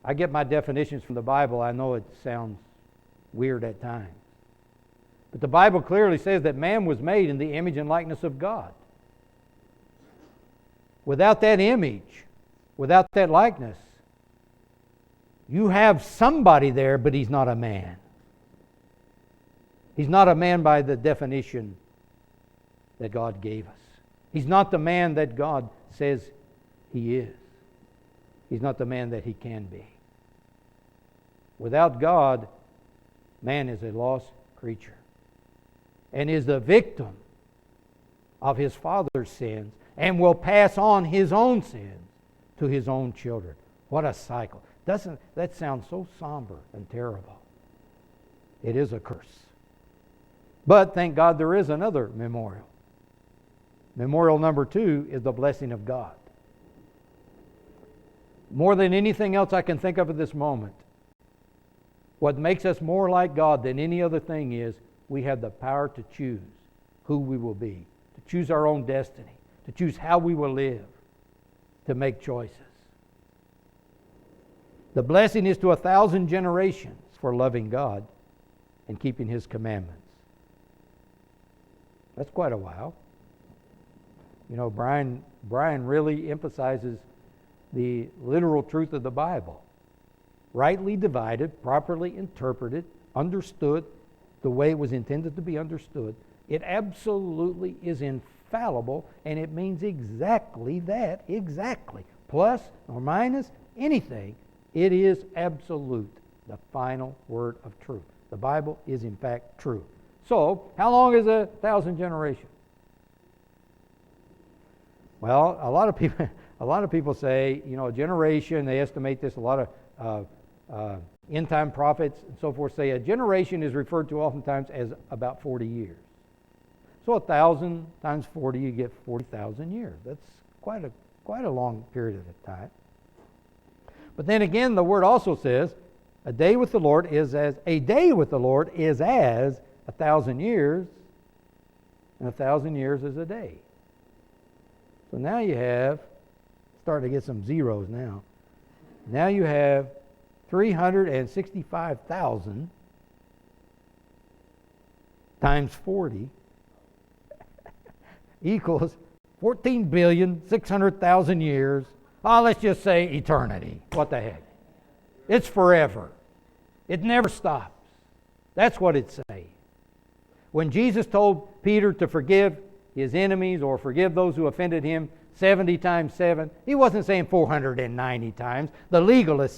I get my definitions from the Bible. I know it sounds weird at times. But the Bible clearly says that man was made in the image and likeness of God. Without that image, without that likeness, you have somebody there, but he's not a man. He's not a man by the definition that God gave us. He's not the man that God says he is. He's not the man that he can be. Without God, man is a lost creature and is the victim of his father's sins and will pass on his own sins to his own children. What a cycle. Doesn't that sound so somber and terrible? It is a curse. But thank God there is another memorial. Memorial number 2 is the blessing of God. More than anything else I can think of at this moment, what makes us more like God than any other thing is we have the power to choose who we will be, to choose our own destiny, to choose how we will live, to make choices. The blessing is to 1,000 generations for loving God and keeping His commandments. That's quite a while. You know, Brian really emphasizes the literal truth of the Bible. Rightly divided, properly interpreted, understood the way it was intended to be understood. It absolutely is infallible, and it means exactly that, exactly. Plus or minus anything, it is absolute, the final word of truth. The Bible is in fact true. So, how long is 1,000 generations? Well, a lot of people say, you know, a generation, they estimate this, a lot of end-time prophets and so forth say a generation is referred to oftentimes as about 40 years. So 1,000 times 40, you get 40,000 years. That's quite a long period of time. But then again, the word also says, a day with the Lord is as 1,000 years, and 1,000 years is a day. So now you have, starting to get some zeros now. Now you have 365,000 times 40 equals 14,600,000 years. Oh, let's just say eternity. What the heck? It's forever. It never stops. That's what it's saying. When Jesus told Peter to forgive his enemies or forgive those who offended him 70 times 7, he wasn't saying 490 times. The legalists